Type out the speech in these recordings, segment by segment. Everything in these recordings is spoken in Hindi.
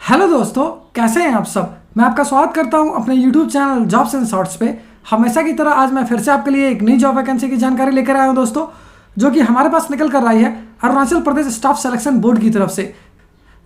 हेलो दोस्तों, कैसे हैं आप सब। मैं आपका स्वागत करता हूं अपने YouTube channel jobs and shorts पे। हमेशा की तरह आज मैं फिर से आपके लिए एक नई जॉब वैकेंसी की जानकारी लेकर आया हूं दोस्तों, जो कि हमारे पास निकल कर आई है Arunachal Pradesh staff selection board की तरफ से।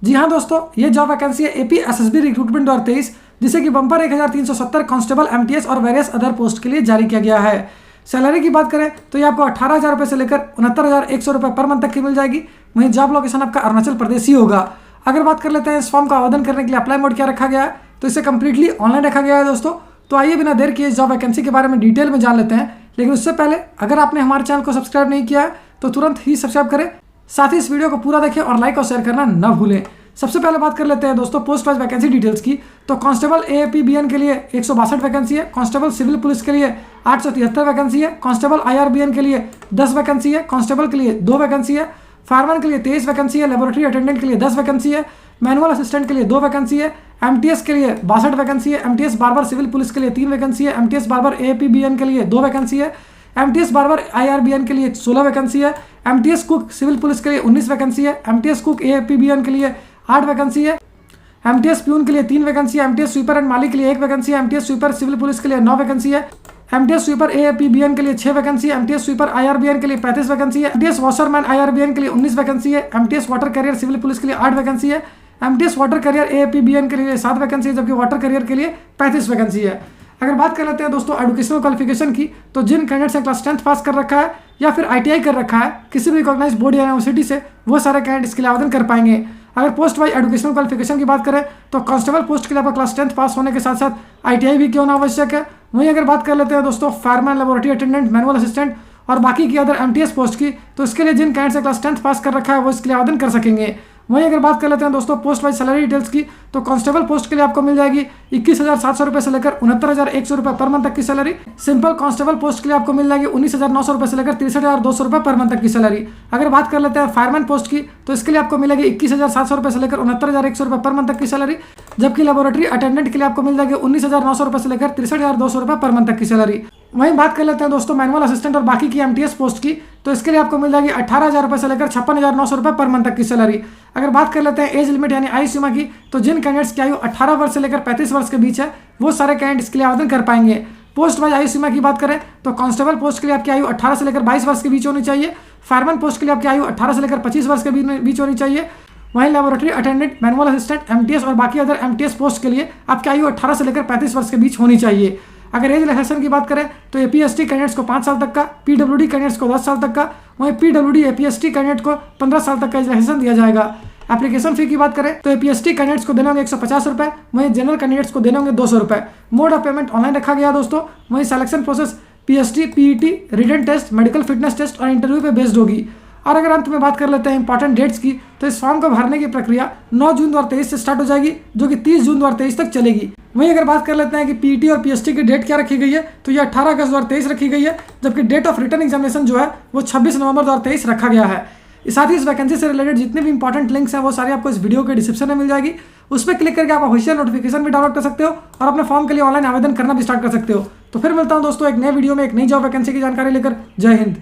जी हाँ दोस्तों, ये जॉब वैकेंसी है AP SSB रिक्रूटमेंट 2023, जिसे कि बम्पर 1370 कांस्टेबल MTS और वेरियस अदर पोस्ट के लिए जारी किया गया है। सैलरी की बात करें तो ये आपको 18,000 रुपये से लेकर 69,100 रुपये पर मंथ तक की मिल जाएगी। वहीं जॉब लोकेशन आपका अरुणाचल प्रदेश ही होगा। अगर बात कर लेते हैं इस फॉर्म का आवेदन करने के लिए अप्लाई मोड क्या रखा गया है, तो इसे कंप्लीटली ऑनलाइन रखा गया है दोस्तों। तो आइए बिना देर किए इस जॉब वैकेंसी के बारे में डिटेल में जान लेते हैं। लेकिन उससे पहले अगर आपने हमारे चैनल को सब्सक्राइब नहीं किया है तो तुरंत ही सब्सक्राइब करें, साथ ही इस वीडियो को पूरा देखें और लाइक और शेयर करना न भूलें। सबसे पहले बात कर लेते हैं दोस्तों पोस्ट वाइज वैकेंसी डिटेल्स की। तो कांस्टेबल AAPBN के लिए 162 वैकेंसी है, कांस्टेबल सिविल पुलिस के लिए 873 वैकेंसी है, कांस्टेबल IRBN के लिए 10 वैकेंसी है, कांस्टेबल के लिए 2 वैकेंसी है, फायरमैन के लिए 23 वैकेंसी है, लेबोरेटरी अटेंडेंट के लिए 10 वैकेंसी है, मैनुअल असिस्टेंट के लिए 2 वैकेंसी है, MTS के लिए 62 वैकेंसी है, MTS बार्बर सिविल पुलिस के लिए 3 वैकेंसी है, MTS बार्बर AAPBN के लिए 2 वैकेंसी है, MTS बार्बर IRBN के लिए 16 वैकेंसी है, MTS कुक सिविल पुलिस के लिए 19 वैकेंसी है, MTS कुक AAPBN के लिए 8 वैकेंसी है, MTS प्यून के लिए 3 वैकेंसी है, MTS स्वीपर एंड माली के लिए 1 वैकेंसी है, MTS स्वीपर सिविल पुलिस के लिए 9 वैकेंसी है, MTS स्वीपर AAPBN के लिए 6 वैकेंसी है, MTS स्वीपर IRBN के लिए 35 वैकेंसी है, MTS वॉशरमैन IRBN के लिए 19 वैकेंसी है, MTS water carrier civil police के लिए 8 वैकेंसी है, MTS वाटर कैरियर AAPBN के लिए 7 वैकेंसी है, जबकि वाटर कैरियर के लिए 35 वैकेंसी है। अगर बात कर लेते हैं दोस्तों एजुकेशनल क्वालिफिकेशन की, तो जिन कैंडिडेट्स ने क्लास 10th पास कर रखा है या फिर ITI कर रखा है किसी भी रिकॉग्नाइज्ड बोर्ड या यूनिवर्सिटी से, वो सारे कैंडिडेट इसके लिए आवेदन कर पाएंगे। अगर पोस्ट वाइज एजुकेशनल क्वालिफिकेशन की बात करें तो कांस्टेबल पोस्ट के लिए आपका क्लास 10th पास होने के साथ साथ ITI भी क्यों होना आवश्यक है। वहीं अगर बात कर लेते हैं दोस्तों fireman, laboratory attendant, manual assistant और बाकी की अदर MTS पोस्ट की, तो इसके लिए जिन कैंडिडेट्स ने क्लास 10th पास कर रखा है वो इसके लिए आवेदन कर सकेंगे। वहीं अगर बात कर लेते हैं दोस्तों पोस्ट वाइज सैलरी डिटेल्स की, तो कांस्टेबल पोस्ट के लिए आपको मिल जाएगी 21,700 रुपये से लेकर 69,100 रुपये पर मंथ तक की सैलरी। सिंपल कांस्टेबल पोस्ट के लिए आपको मिल जाएगी 19,900 रुपये से लेकर 63,200 रुपये पर मंथ तक की सैलरी। अगर बात कर लेते हैं फायरमैन पोस्ट की, तो इसके लिए आपको मिलेगी 21,700 रुपये से लेकर 69,100 रुपये पर मंथ तक की सैलरी। जबकि लेबोरेटरी अटेंडेंट के लिए आपको मिल जाएगी 19,900 रुपये से लेकर 63,200 रुपये पर मंथ तक की सैलरी। वहीं बात कर लेते हैं दोस्तों मैनुअल असिस्टेंट और बाकी की MTS पोस्ट की, तो इसके लिए आपको मिल जाएगी 18,000 रुपये से लेकर 56,900 रुपये पर मंथ तक की सैलरी। अगर बात कर लेते हैं एज लिमिट यानी आयु सीमा की, तो जिन कैंडिडेट्स की आयु 18 वर्ष से लेकर 35 वर्ष के बीच है वो सारे कैंडिडेट्स के लिए आवेदन कर पाएंगे। पोस्ट वाइज आयु सीमा की बात करें तो कांस्टेबल पोस्ट के लिए आपकी आयु 18 से लेकर 22 वर्ष के बीच होनी चाहिए, फायरमैन पोस्ट के लिए आपकी आयु 18 से लेकर 25 वर्ष के बीच होनी चाहिए। वहीं laboratory attendant, manual assistant, MTS और बाकी अदर MTS पोस्ट के लिए आपकी आयु 18 से लेकर 35 वर्ष के बीच होनी चाहिए। अगर एज रिलैक्सेशन की बात करें तो APST कैंडिडेट्स को 5 साल तक का, PWD कैंडिडेट्स को 10 साल तक का, वहीं PWD APST कैंडिडेट को 15 साल तक का एज रिलैक्सेशन दिया जाएगा। एप्लीकेशन फी की बात करें तो APST कैंडिडेट्स को देने होंगे 150 रुपये, वहीं जनरल कैंडिडेट्स को देने होंगे 200 रुपये। मोड ऑफ पेमेंट ऑनलाइन रखा गया दोस्तों। वहीं selection process PST, PET, written test, medical fitness test और इंटरव्यू पे बेस्ड होगी। और अगर अंत में बात कर लेते हैं इंपॉर्टेंट डेट्स की, तो इस फॉर्म को भरने की प्रक्रिया 9 जून 2023 से स्टार्ट हो जाएगी, जो कि 30 जून 2023 तक चलेगी। वहीं अगर बात कर लेते हैं कि PET और PST की डेट क्या रखी गई है, तो ये 18 अगस्त 2023 रखी गई है, जबकि डेट ऑफ रिटर्न एग्जामिनेशन जो है वो 26 नवंबर 2023 रखा गया है। साथ ही इस वैकेंसी से रिलेटेड जितने भी इंपॉर्टेंट लिंक्स हैं वो सारे आपको इस वीडियो के डिस्क्रिप्शन में मिल जाएगी। उस पर क्लिक करके आप ऑफिशियल नोटिफिकेशन भी डाउनलोड कर सकते हो और अपने फॉर्म के लिए ऑनलाइन आवेदन करना भी स्टार्ट कर सकते हो। तो फिर मिलता हूं दोस्तों एक नए वीडियो में एक नई जॉब वैकेंसी की जानकारी लेकर। जय हिंद।